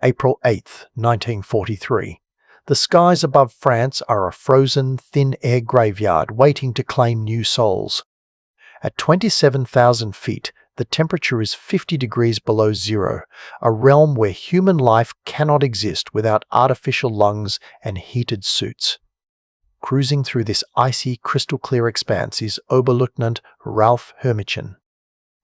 April 8, 1943. The skies above France are a frozen, thin-air graveyard waiting to claim new souls. At 27,000 feet, the temperature is 50 degrees below zero, a realm where human life cannot exist without artificial lungs and heated suits. Cruising through this icy, crystal-clear expanse is Oberleutnant Ralph Herrmichen.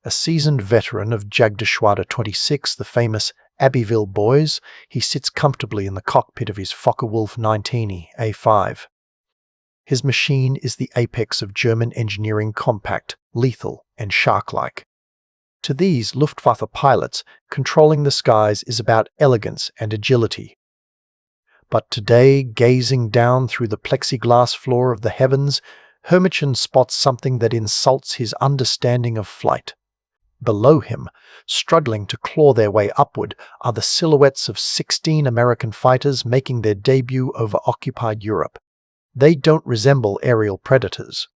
A seasoned veteran of Jagdgeschwader 26, the famous Abbeville boys, he sits comfortably in the cockpit of his Focke-Wulf 19 A5. His machine is the apex of German engineering, compact, lethal, and shark-like. To these Luftwaffe pilots, controlling the skies is about elegance and agility. But today, gazing down through the plexiglass floor of the heavens, Herrmichen spots something that insults his understanding of flight. Below him, struggling to claw their way upward, are the silhouettes of 16 American fighters making their debut over occupied Europe. They don't resemble aerial predators.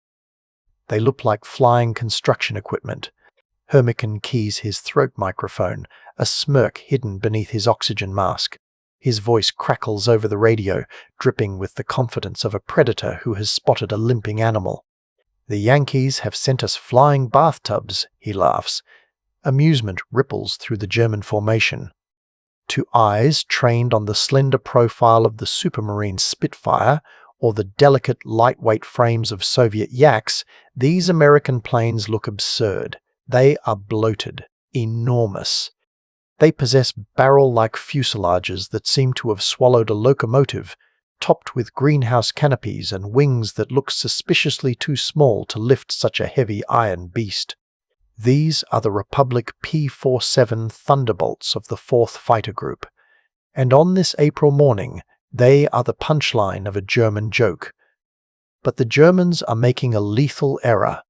They look like flying construction equipment. Herrmichen keys his throat microphone, a smirk hidden beneath his oxygen mask. His voice crackles over the radio, dripping with the confidence of a predator who has spotted a limping animal. "The Yankees have sent us flying bathtubs," he laughs. Amusement ripples through the German formation. To eyes trained on the slender profile of the Supermarine Spitfire or the delicate, lightweight frames of Soviet Yaks, these American planes look absurd. They are bloated, enormous. They possess barrel-like fuselages that seem to have swallowed a locomotive, topped with greenhouse canopies and wings that look suspiciously too small to lift such a heavy iron beast. These are the Republic P-47 Thunderbolts of the 4th Fighter Group, and on this April morning, they are the punchline of a German joke. But the Germans are making a lethal error.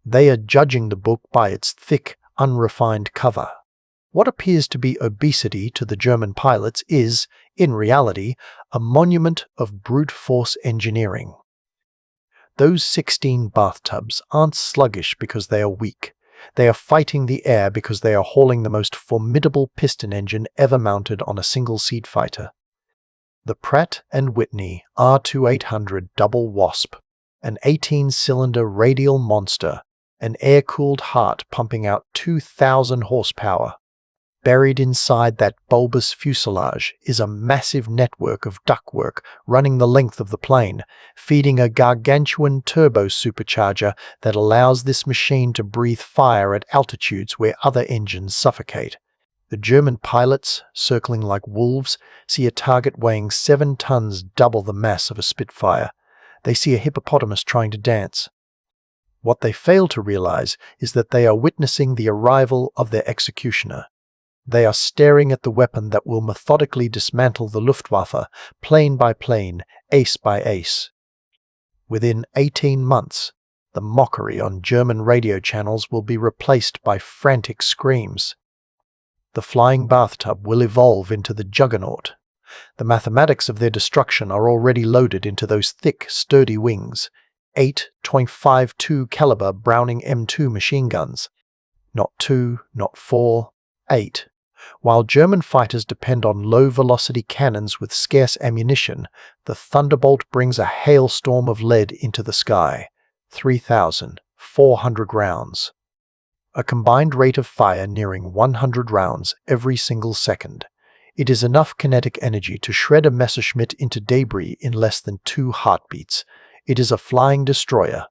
They are judging the book by its thick, unrefined cover. What appears to be obesity to the German pilots is, in reality, a monument of brute force engineering. Those 16 bathtubs aren't sluggish because they are weak. They are fighting the air because they are hauling the most formidable piston engine ever mounted on a single-seat fighter. The Pratt & Whitney R2800 Double Wasp, an 18-cylinder radial monster, an air-cooled heart pumping out 2,000 horsepower. Buried inside that bulbous fuselage is a massive network of ductwork running the length of the plane, feeding a gargantuan turbo supercharger that allows this machine to breathe fire at altitudes where other engines suffocate. The German pilots, circling like wolves, see a target weighing 7 tons, double the mass of a Spitfire. They see a hippopotamus trying to dance. What they fail to realize is that they are witnessing the arrival of their executioner. They are staring at the weapon that will methodically dismantle the Luftwaffe, plane by plane, ace by ace. Within 18 months, the mockery on German radio channels will be replaced by frantic screams. The flying bathtub will evolve into the juggernaut. The mathematics of their destruction are already loaded into those thick, sturdy wings. 8.52 caliber Browning M2 machine guns. Not 2, not 4, 8. While German fighters depend on low-velocity cannons with scarce ammunition, the Thunderbolt brings a hailstorm of lead into the sky. 3,400 rounds. A combined rate of fire nearing 100 rounds every single second. It is enough kinetic energy to shred a Messerschmitt into debris in less than 2 heartbeats. It is a flying destroyer.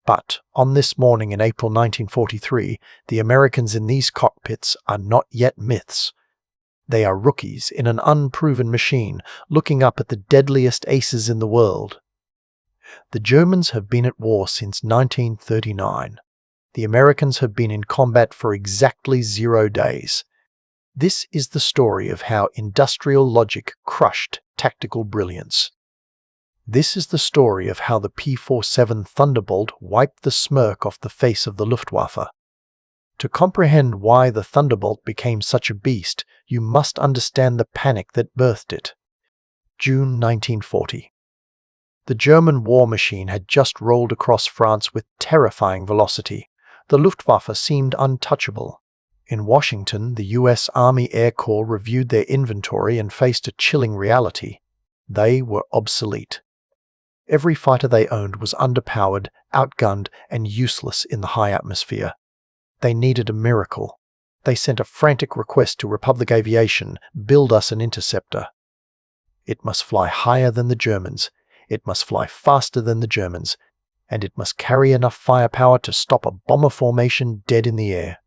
But on this morning in April 1943, the Americans in these cockpits are not yet myths. They are rookies in an unproven machine, looking up at the deadliest aces in the world. The Germans have been at war since 1939. The Americans have been in combat for exactly 0 days. This is the story of how industrial logic crushed tactical brilliance. This is the story of how the P-47 Thunderbolt wiped the smirk off the face of the Luftwaffe. To comprehend why the Thunderbolt became such a beast, you must understand the panic that birthed it. June 1940. The German war machine had just rolled across France with terrifying velocity. The Luftwaffe seemed untouchable. In Washington, the U.S. Army Air Corps reviewed their inventory and faced a chilling reality. They were obsolete. Every fighter they owned was underpowered, outgunned, and useless in the high atmosphere. They needed a miracle. They sent a frantic request to Republic Aviation, "Build us an interceptor." It must fly higher than the Germans, it must fly faster than the Germans, and it must carry enough firepower to stop a bomber formation dead in the air.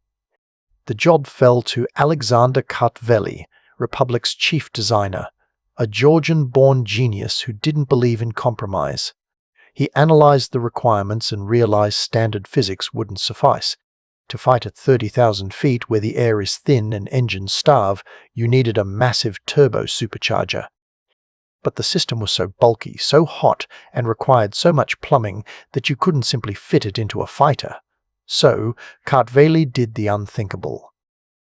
The job fell to Alexander Kartveli, Republic's chief designer, a Georgian-born genius who didn't believe in compromise. He analyzed the requirements and realized standard physics wouldn't suffice. To fight at 30,000 feet where the air is thin and engines starve, you needed a massive turbo supercharger. But the system was so bulky, so hot, and required so much plumbing that you couldn't simply fit it into a fighter. So, Kartveli did the unthinkable.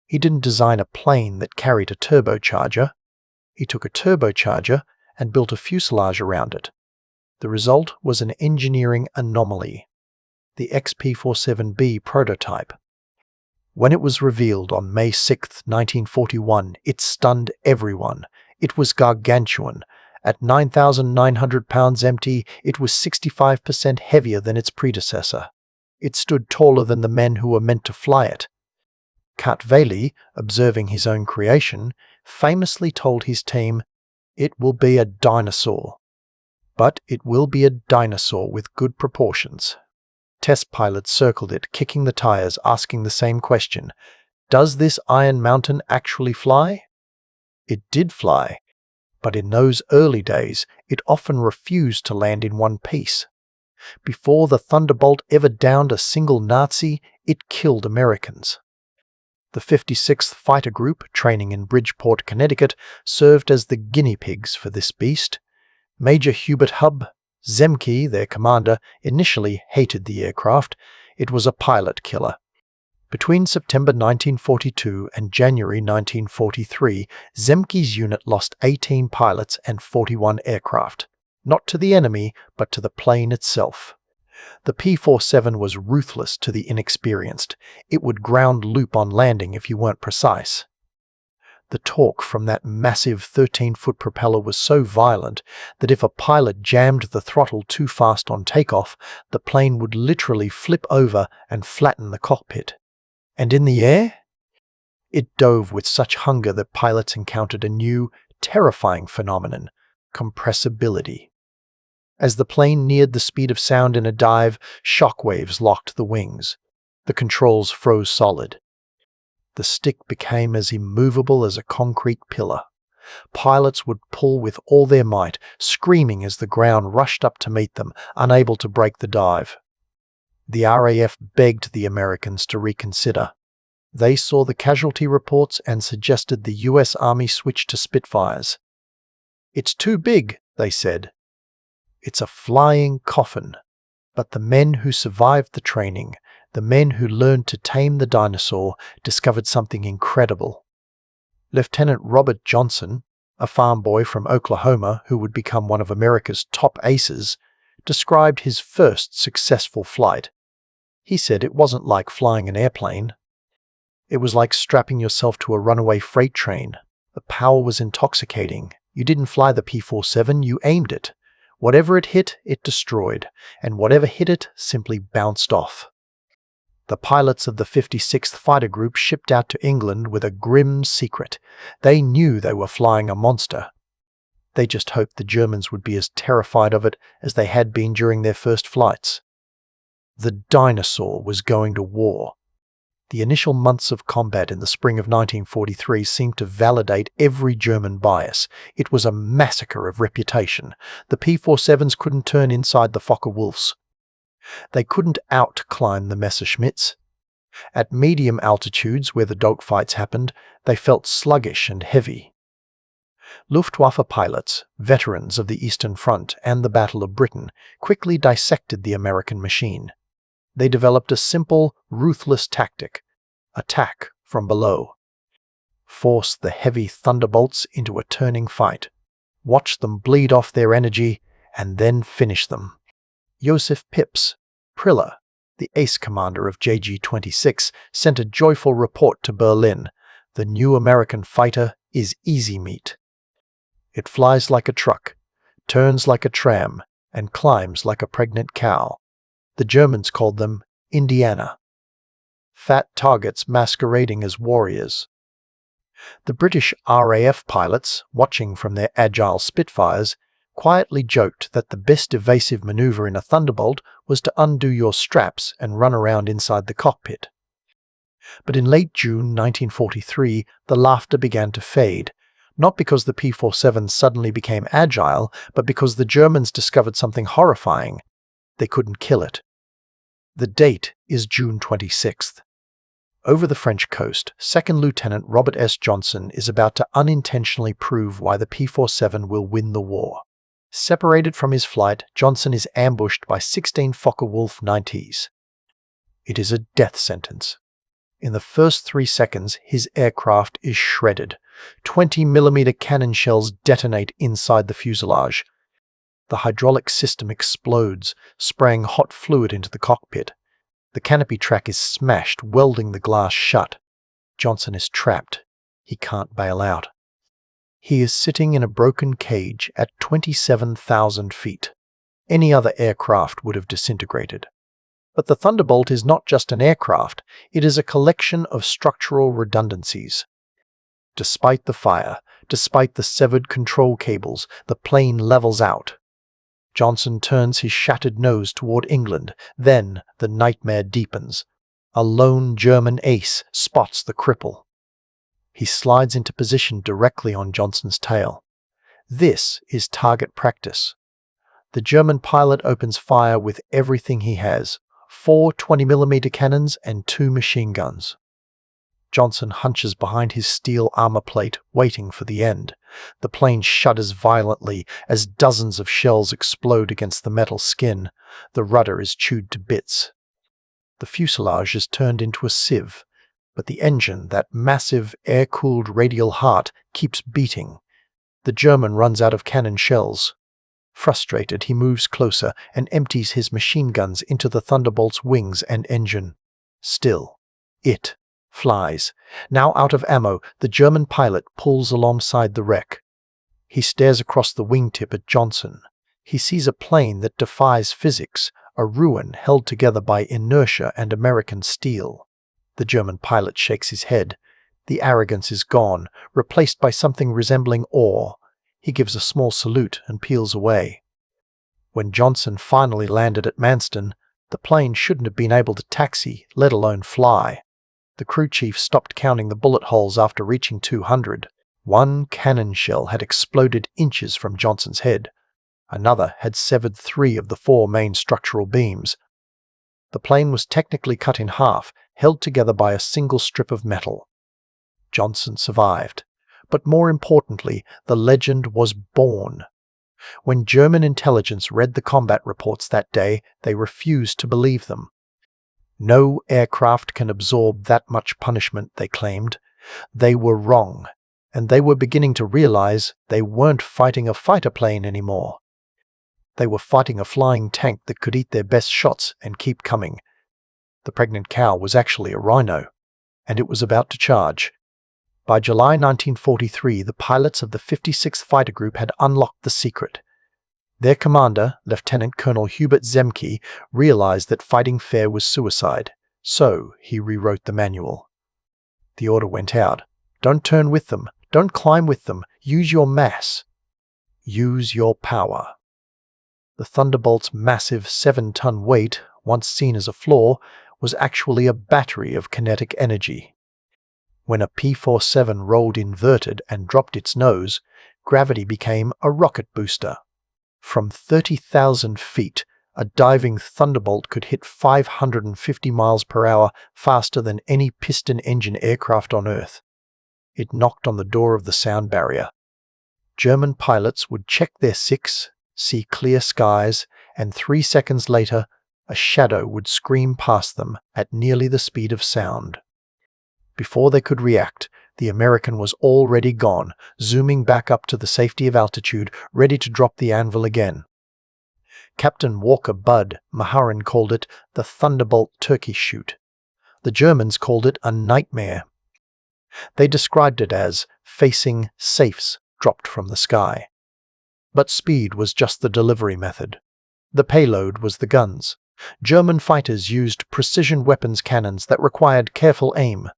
He didn't design a plane that carried a turbocharger. He took a turbocharger and built a fuselage around it. The result was an engineering anomaly, the XP-47B prototype. When it was revealed on May 6, 1941, it stunned everyone. It was gargantuan. At 9,900 pounds empty, it was 65% heavier than its predecessor. It stood taller than the men who were meant to fly it. Kartveli, observing his own creation, famously told his team, "It will be a dinosaur. But it will be a dinosaur with good proportions." Test pilots circled it, kicking the tires, asking the same question. Does this Iron Mountain actually fly? It did fly, but in those early days, it often refused to land in one piece. Before the Thunderbolt ever downed a single Nazi, it killed Americans. The 56th Fighter Group, training in Bridgeport, Connecticut, served as the guinea pigs for this beast. Major Hubert Hubb, Zemke, their commander, initially hated the aircraft. It was a pilot killer. Between September 1942 and January 1943, Zemke's unit lost 18 pilots and 41 aircraft. Not to the enemy, but to the plane itself. The P-47 was ruthless to the inexperienced. It would ground loop on landing if you weren't precise. The torque from that massive 13-foot propeller was so violent that if a pilot jammed the throttle too fast on takeoff, the plane would literally flip over and flatten the cockpit. And in the air? It dove with such hunger that pilots encountered a new, terrifying phenomenon: compressibility. As the plane neared the speed of sound in a dive, shock waves locked the wings. The controls froze solid. The stick became as immovable as a concrete pillar. Pilots would pull with all their might, screaming as the ground rushed up to meet them, unable to break the dive. The RAF begged the Americans to reconsider. They saw the casualty reports and suggested the U.S. Army switch to Spitfires. "It's too big," they said. "It's a flying coffin." But the men who survived the training, the men who learned to tame the dinosaur, discovered something incredible. Lieutenant Robert Johnson, a farm boy from Oklahoma who would become one of America's top aces, described his first successful flight. He said it wasn't like flying an airplane. It was like strapping yourself to a runaway freight train. The power was intoxicating. You didn't fly the P-47, you aimed it. Whatever it hit, it destroyed, and whatever hit it simply bounced off. The pilots of the 56th Fighter Group shipped out to England with a grim secret. They knew they were flying a monster. They just hoped the Germans would be as terrified of it as they had been during their first flights. The dinosaur was going to war. The initial months of combat in the spring of 1943 seemed to validate every German bias. It was a massacre of reputation. The P-47s couldn't turn inside the Focke-Wulfs. They couldn't out-climb the Messerschmitts. At medium altitudes where the dogfights happened, they felt sluggish and heavy. Luftwaffe pilots, veterans of the Eastern Front and the Battle of Britain, quickly dissected the American machine. They developed a simple, ruthless tactic: attack from below. Force the heavy thunderbolts into a turning fight. Watch them bleed off their energy, and then finish them. Joseph Pips, Priller, the ace commander of JG-26, sent a joyful report to Berlin. The new American fighter is easy meat. It flies like a truck, turns like a tram, and climbs like a pregnant cow. The Germans called them Indiana. Fat targets masquerading as warriors. The British RAF pilots, watching from their agile Spitfires, quietly joked that the best evasive maneuver in a Thunderbolt was to undo your straps and run around inside the cockpit. But in late June 1943, the laughter began to fade, not because the P-47 suddenly became agile, but because the Germans discovered something horrifying. They couldn't kill it. The date is June 26th. Over the French coast, 2nd Lieutenant Robert S. Johnson is about to unintentionally prove why the P-47 will win the war. Separated from his flight, Johnson is ambushed by 16 Focke-Wulf 90s. It is a death sentence. In the first 3 seconds, his aircraft is shredded. 20mm cannon shells detonate inside the fuselage. The hydraulic system explodes, spraying hot fluid into the cockpit. The canopy track is smashed, welding the glass shut. Johnson is trapped. He can't bail out. He is sitting in a broken cage at 27,000 feet. Any other aircraft would have disintegrated. But the Thunderbolt is not just an aircraft, it is a collection of structural redundancies. Despite the fire, despite the severed control cables, the plane levels out. Johnson turns his shattered nose toward England. Then the nightmare deepens. A lone German ace spots the cripple. He slides into position directly on Johnson's tail. This is target practice. The German pilot opens fire with everything he has: 4 20mm cannons and 2 machine guns. Johnson hunches behind his steel armor plate, waiting for the end. The plane shudders violently as dozens of shells explode against the metal skin. The rudder is chewed to bits. The fuselage is turned into a sieve, but the engine, that massive, air-cooled radial heart, keeps beating. The German runs out of cannon shells. Frustrated, he moves closer and empties his machine guns into the Thunderbolt's wings and engine. Still, it flies. Now out of ammo, the German pilot pulls alongside the wreck. He stares across the wingtip at Johnson. He sees a plane that defies physics, a ruin held together by inertia and American steel. The German pilot shakes his head. The arrogance is gone, replaced by something resembling awe. He gives a small salute and peels away. When Johnson finally landed at Manston, the plane shouldn't have been able to taxi, let alone fly. The crew chief stopped counting the bullet holes after reaching 200. One cannon shell had exploded inches from Johnson's head. Another had severed 3 of the 4 main structural beams. The plane was technically cut in half, held together by a single strip of metal. Johnson survived. But more importantly, the legend was born. When German intelligence read the combat reports that day, they refused to believe them. No aircraft can absorb that much punishment, they claimed. They were wrong, and they were beginning to realize they weren't fighting a fighter plane anymore. They were fighting a flying tank that could eat their best shots and keep coming. The pregnant cow was actually a rhino, and it was about to charge. By July 1943, the pilots of the 56th Fighter Group had unlocked the secret. Their commander, Lieutenant Colonel Hubert Zemke, realized that fighting fair was suicide, so he rewrote the manual. The order went out: don't turn with them, don't climb with them, use your mass. Use your power. The Thunderbolt's massive 7-ton weight, once seen as a flaw, was actually a battery of kinetic energy. When a P-47 rolled inverted and dropped its nose, gravity became a rocket booster. From 30,000 feet, a diving Thunderbolt could hit 550 miles per hour faster than any piston-engine aircraft on Earth. It knocked on the door of the sound barrier. German pilots would check their 6, see clear skies, and 3 seconds later, a shadow would scream past them at nearly the speed of sound. Before they could react, the American was already gone, zooming back up to the safety of altitude, ready to drop the anvil again. Captain Walker Bud Maharin called it the Thunderbolt turkey shoot. The Germans called it a nightmare. They described it as facing safes dropped from the sky. But speed was just the delivery method. The payload was the guns. German fighters used precision weapons cannons that required careful aim.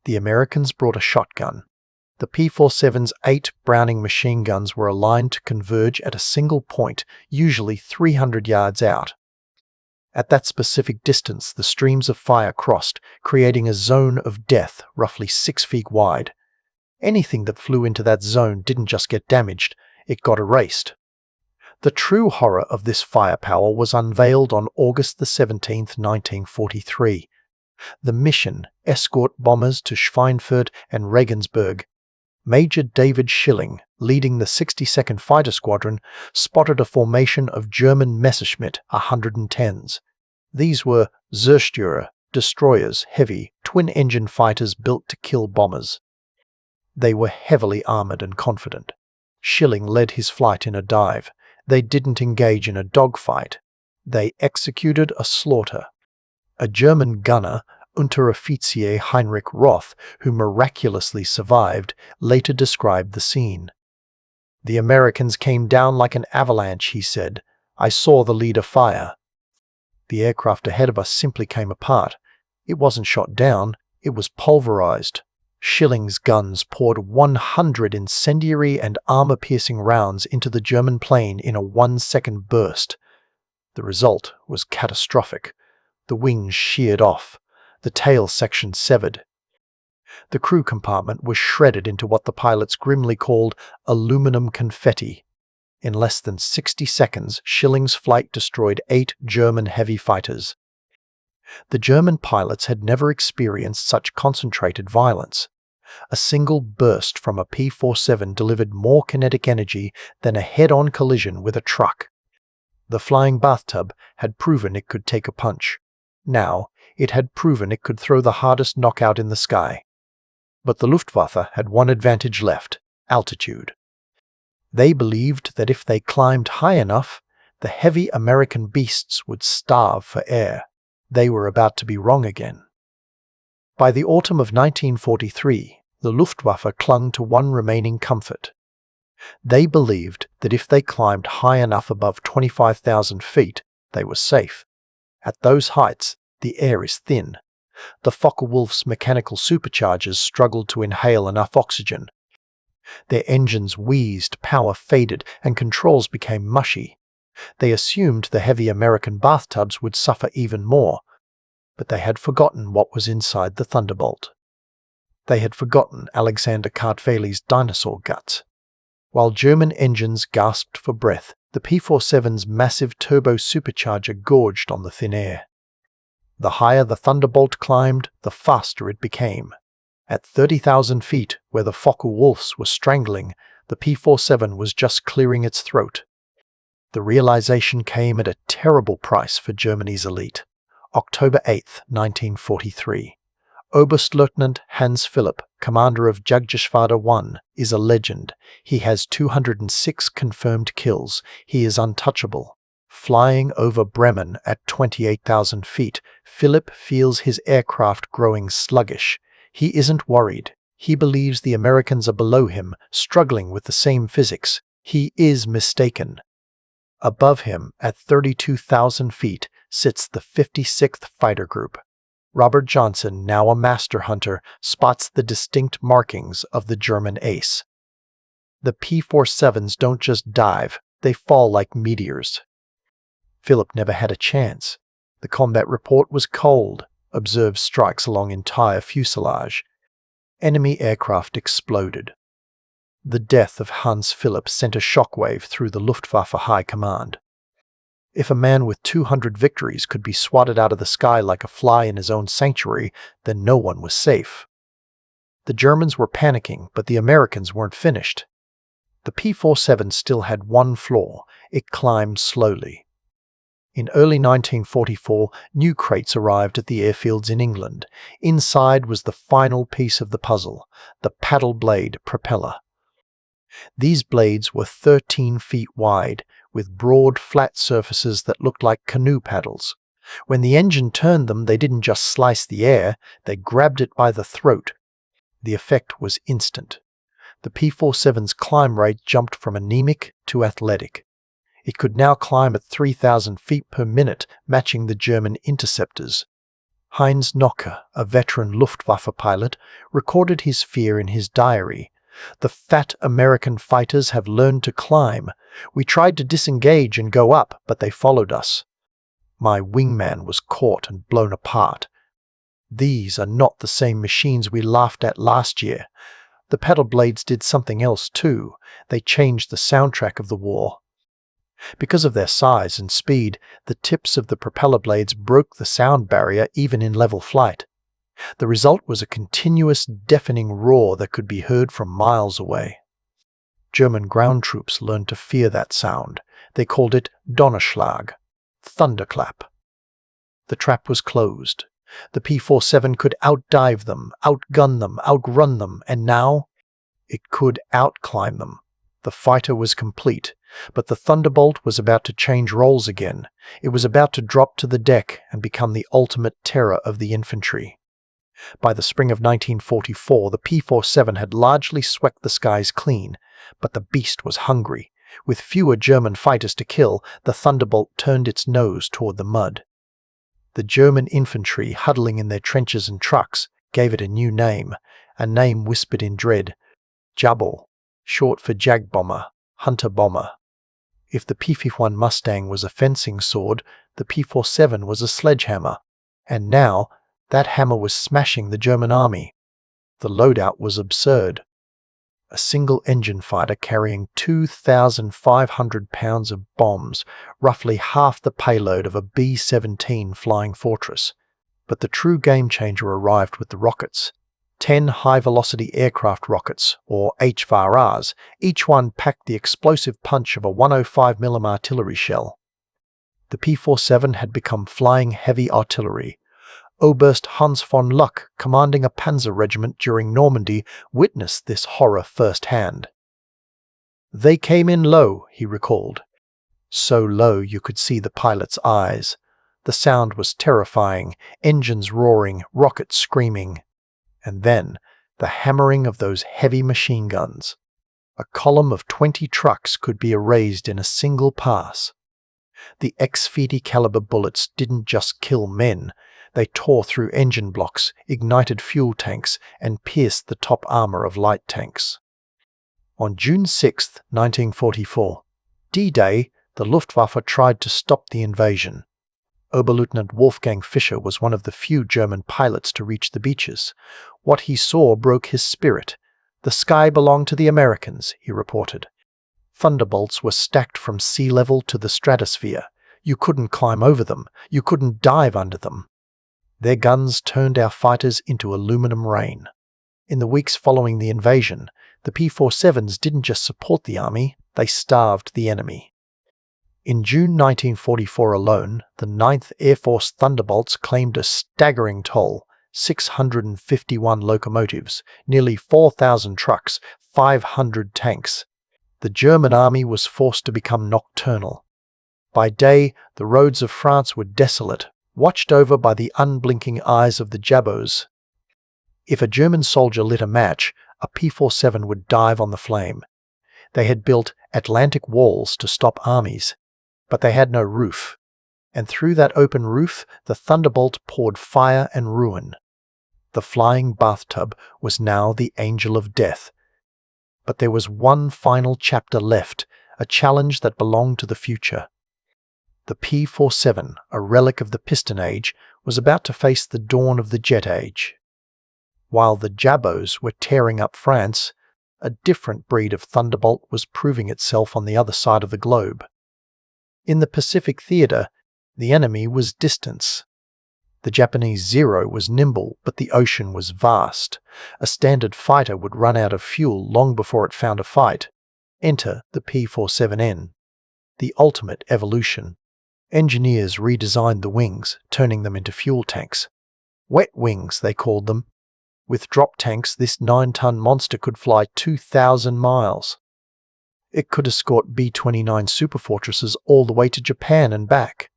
The Americans brought a shotgun. The P-47's 8 Browning machine guns were aligned to converge at a single point, usually 300 yards out. At that specific distance, the streams of fire crossed, creating a zone of death roughly 6 feet wide. Anything that flew into that zone didn't just get damaged, it got erased. The true horror of this firepower was unveiled on August 17, 1943. The mission, escort bombers to Schweinfurt and Regensburg. Major David Schilling, leading the 62nd Fighter Squadron, spotted a formation of German Messerschmitt 110s. These were Zerstörer destroyers, heavy, twin-engine fighters built to kill bombers. They were heavily armored and confident. Schilling led his flight in a dive. They didn't engage in a dogfight. They executed a slaughter. A German gunner, Unteroffizier Heinrich Roth, who miraculously survived, later described the scene. "The Americans came down like an avalanche," he said. "I saw the leader fire. The aircraft ahead of us simply came apart. It wasn't shot down, it was pulverized." Schilling's guns poured 100 incendiary and armor-piercing rounds into the German plane in a 1-second burst. The result was catastrophic. The wings sheared off. The tail section severed. The crew compartment was shredded into what the pilots grimly called aluminum confetti. In less than 60 seconds, Schilling's flight destroyed 8 German heavy fighters. The German pilots had never experienced such concentrated violence. A single burst from a P-47 delivered more kinetic energy than a head-on collision with a truck. The flying bathtub had proven it could take a punch. Now, it had proven it could throw the hardest knockout in the sky. But the Luftwaffe had one advantage left: altitude. They believed that if they climbed high enough, the heavy American beasts would starve for air. They were about to be wrong again. By the autumn of 1943, the Luftwaffe clung to one remaining comfort. They believed that if they climbed high enough above 25,000 feet, they were safe. At those heights, the air is thin. The Focke-Wulf's mechanical superchargers struggled to inhale enough oxygen. Their engines wheezed, power faded, and controls became mushy. They assumed the heavy American bathtubs would suffer even more, but they had forgotten what was inside the Thunderbolt. They had forgotten Alexander Kartvel's dinosaur guts. While German engines gasped for breath, the P-47's massive turbo supercharger gorged on the thin air. The higher the Thunderbolt climbed, the faster it became. At 30,000 feet, where the Focke-Wulfs were strangling, the P-47 was just clearing its throat. The realization came at a terrible price for Germany's elite. October 8, 1943. Oberstleutnant Hans Philipp, commander of Juggernaut 1, is a legend. He has 206 confirmed kills. He is untouchable. Flying over Bremen at 28,000 feet, Philipp feels his aircraft growing sluggish. He isn't worried. He believes the Americans are below him, struggling with the same physics. He is mistaken. Above him, at 32,000 feet, sits the 56th Fighter Group. Robert Johnson, now a master hunter, spots the distinct markings of the German ace. The P-47s don't just dive, they fall like meteors. Philipp never had a chance. The combat report was cold. Observed strikes along entire fuselage. Enemy aircraft exploded. The death of Hans Philipp sent a shockwave through the Luftwaffe High Command. If a man with 200 victories could be swatted out of the sky like a fly in his own sanctuary, then no one was safe. The Germans were panicking, but the Americans weren't finished. The P-47 still had one flaw: it climbed slowly. In early 1944, new crates arrived at the airfields in England. Inside was the final piece of the puzzle: the paddle blade propeller. These blades were 13 feet wide, with broad, flat surfaces that looked like canoe paddles. When the engine turned them, they didn't just slice the air, they grabbed it by the throat. The effect was instant. The P-47's climb rate jumped from anemic to athletic. It could now climb at 3,000 feet per minute, matching the German interceptors. Heinz Nocker, a veteran Luftwaffe pilot, recorded his fear in his diary. "The fat American fighters have learned to climb. We tried to disengage and go up, but they followed us. My wingman was caught and blown apart. These are not the same machines we laughed at last year." The paddle blades did something else too. They changed the soundtrack of the war. Because of their size and speed, the tips of the propeller blades broke the sound barrier even in level flight. The result was a continuous, deafening roar that could be heard from miles away. German ground troops learned to fear that sound. They called it Donnerschlag, thunderclap. The trap was closed. The P-47 could outdive them, outgun them, outrun them, and now it could outclimb them. The fighter was complete, but the Thunderbolt was about to change roles again. It was about to drop to the deck and become the ultimate terror of the infantry. By the spring of 1944, the P-47 had largely swept the skies clean, but the beast was hungry. With fewer German fighters to kill, the Thunderbolt turned its nose toward the mud. The German infantry, huddling in their trenches and trucks, gave it a new name, a name whispered in dread: Jabal, short for Jag Bomber, Hunter Bomber. If the P-51 Mustang was a fencing sword, the P-47 was a sledgehammer, and now that hammer was smashing the German army. The loadout was absurd. A single engine fighter carrying 2,500 pounds of bombs, roughly half the payload of a B-17 Flying Fortress. But the true game-changer arrived with the rockets. 10 high-velocity aircraft rockets, or HVARs, each one packed the explosive punch of a 105mm artillery shell. The P-47 had become flying heavy artillery. Oberst Hans von Luck, commanding a panzer regiment during Normandy, witnessed this horror firsthand. "They came in low," he recalled. So low you could see the pilot's eyes. The sound was terrifying, engines roaring, rockets screaming. And then, the hammering of those heavy machine guns. A column of 20 trucks could be erased in a single pass. The X-50 caliber bullets didn't just kill men. They tore through engine blocks, ignited fuel tanks, and pierced the top armor of light tanks. On June 6, 1944, D-Day, the Luftwaffe tried to stop the invasion. Oberleutnant Wolfgang Fischer was one of the few German pilots to reach the beaches. What he saw broke his spirit. "The sky belonged to the Americans," he reported. Thunderbolts were stacked from sea level to the stratosphere. You couldn't climb over them. You couldn't dive under them. Their guns turned our fighters into aluminum rain. In the weeks following the invasion, the P-47s didn't just support the army, they starved the enemy. In June 1944 alone, the 9th Air Force Thunderbolts claimed a staggering toll: 651 locomotives, nearly 4,000 trucks, 500 tanks. The German army was forced to become nocturnal. By day, the roads of France were desolate, watched over by the unblinking eyes of the Jabos. If a German soldier lit a match, a P-47 would dive on the flame. They had built Atlantic walls to stop armies, but they had no roof. And through that open roof, the Thunderbolt poured fire and ruin. The flying bathtub was now the angel of death. But there was one final chapter left, a challenge that belonged to the future. The P-47, a relic of the piston age, was about to face the dawn of the jet age. While the Jabos were tearing up France, a different breed of Thunderbolt was proving itself on the other side of the globe. In the Pacific theater, the enemy was distance. The Japanese Zero was nimble, but the ocean was vast. A standard fighter would run out of fuel long before it found a fight. Enter the P-47N. The ultimate evolution. Engineers redesigned the wings, turning them into fuel tanks. Wet wings, they called them. With drop tanks, this 9-ton monster could fly 2,000 miles. It could escort B-29 superfortresses all the way to Japan and back.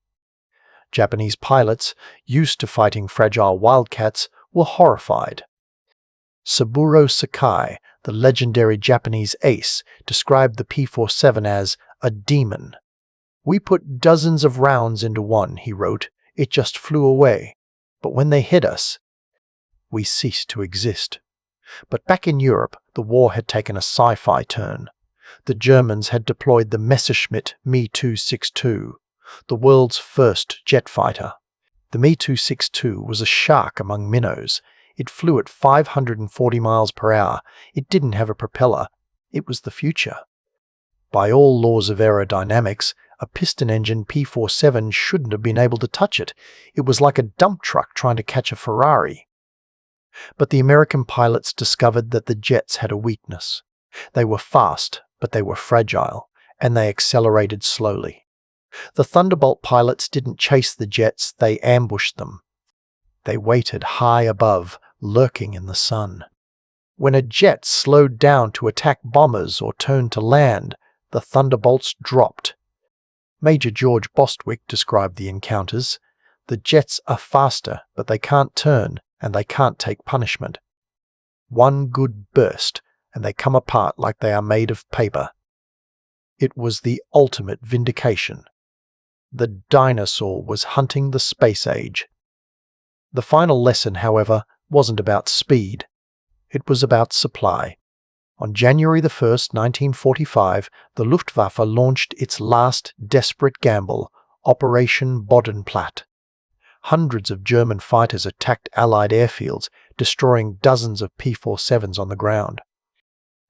Japanese pilots, used to fighting fragile wildcats, were horrified. Saburo Sakai, the legendary Japanese ace, described the P-47 as a demon. "We put dozens of rounds into one," he wrote. "It just flew away. But when they hit us, we ceased to exist." But back in Europe, the war had taken a sci-fi turn. The Germans had deployed the Messerschmitt Me-262, the world's first jet fighter. The Me-262 was a shark among minnows. It flew at 540 miles per hour. It didn't have a propeller. It was the future. By all laws of aerodynamics, a piston-engine P-47 shouldn't have been able to touch it. It was like a dump truck trying to catch a Ferrari. But the American pilots discovered that the jets had a weakness. They were fast, but they were fragile, and they accelerated slowly. The Thunderbolt pilots didn't chase the jets, they ambushed them. They waited high above, lurking in the sun. When a jet slowed down to attack bombers or turned to land, the Thunderbolts dropped. Major George Bostwick described the encounters. "The jets are faster, but they can't turn, and they can't take punishment. One good burst, and they come apart like they are made of paper." It was the ultimate vindication. The dinosaur was hunting the space age. The final lesson, however, wasn't about speed. It was about supply. On January 1, 1945, the Luftwaffe launched its last desperate gamble, Operation Bodenplatte. Hundreds of German fighters attacked Allied airfields, destroying dozens of P-47s on the ground.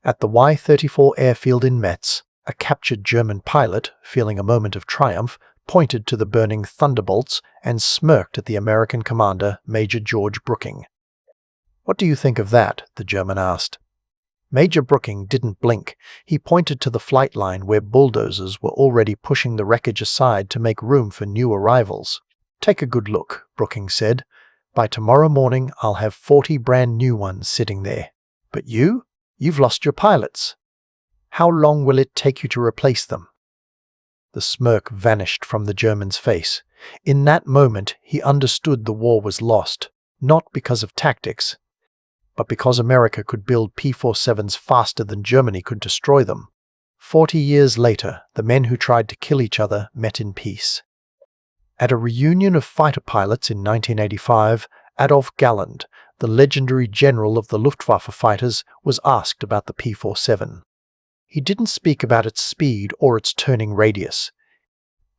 At the Y-34 airfield in Metz, a captured German pilot, feeling a moment of triumph, pointed to the burning Thunderbolts and smirked at the American commander, Major George Brooking. "What do you think of that?" the German asked. Major Brooking didn't blink. He pointed to the flight line where bulldozers were already pushing the wreckage aside to make room for new arrivals. "Take a good look," Brooking said. "By tomorrow morning I'll have 40 brand new ones sitting there. But you've lost your pilots. How long will it take you to replace them?" The smirk vanished from the German's face. In that moment he understood the war was lost, not because of tactics, but because America could build P-47s faster than Germany could destroy them. 40 years later, the men who tried to kill each other met in peace. At a reunion of fighter pilots in 1985, Adolf Galland, the legendary general of the Luftwaffe fighters, was asked about the P-47. He didn't speak about its speed or its turning radius.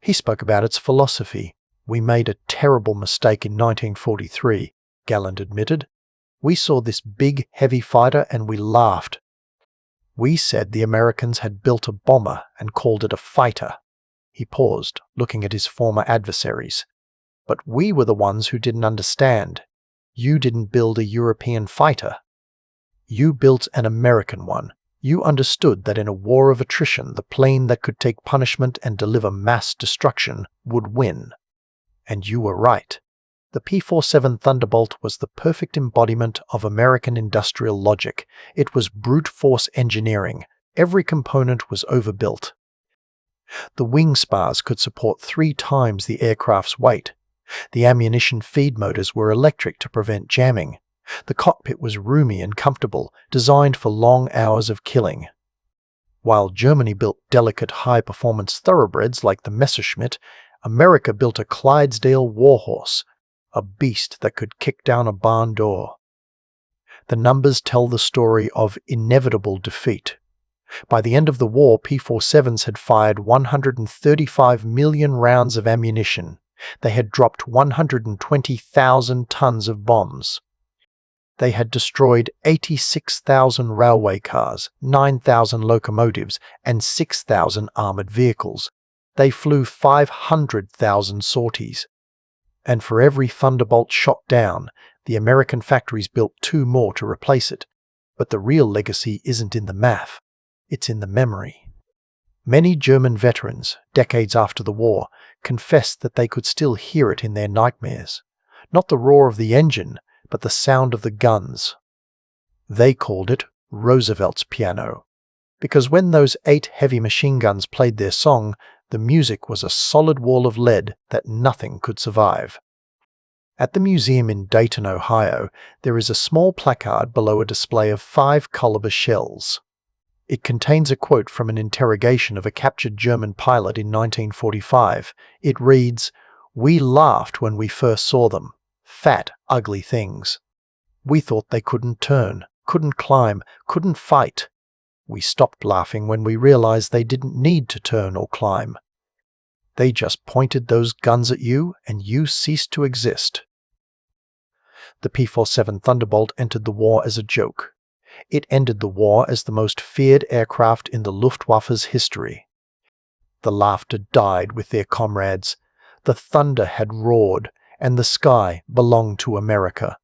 He spoke about its philosophy. "We made a terrible mistake in 1943, Galland admitted. "We saw this big, heavy fighter and we laughed. We said the Americans had built a bomber and called it a fighter." He paused, looking at his former adversaries. "But we were the ones who didn't understand. You didn't build a European fighter. You built an American one. You understood that in a war of attrition, the plane that could take punishment and deliver mass destruction would win. And you were right." The P-47 Thunderbolt was the perfect embodiment of American industrial logic. It was brute force engineering. Every component was overbuilt. The wing spars could support 3 times the aircraft's weight. The ammunition feed motors were electric to prevent jamming. The cockpit was roomy and comfortable, designed for long hours of killing. While Germany built delicate high-performance thoroughbreds like the Messerschmitt, America built a Clydesdale warhorse, a beast that could kick down a barn door. The numbers tell the story of inevitable defeat. By the end of the war, P-47s had fired 135 million rounds of ammunition. They had dropped 120,000 tons of bombs. They had destroyed 86,000 railway cars, 9,000 locomotives, and 6,000 armored vehicles. They flew 500,000 sorties. And for every Thunderbolt shot down, the American factories built 2 more to replace it. But the real legacy isn't in the math, it's in the memory. Many German veterans, decades after the war, confessed that they could still hear it in their nightmares. Not the roar of the engine, but the sound of the guns. They called it Roosevelt's piano. because when those 8 heavy machine guns played their song, the music was a solid wall of lead that nothing could survive. At the museum in Dayton, Ohio, there is a small placard below a display of 5-caliber shells. It contains a quote from an interrogation of a captured German pilot in 1945. It reads, "We laughed when we first saw them. Fat, ugly things. We thought they couldn't turn, couldn't climb, couldn't fight. We stopped laughing when we realized they didn't need to turn or climb. They just pointed those guns at you and you ceased to exist." The P-47 Thunderbolt entered the war as a joke. It ended the war as the most feared aircraft in the Luftwaffe's history. The laughter died with their comrades. The thunder had roared, and the sky belonged to America.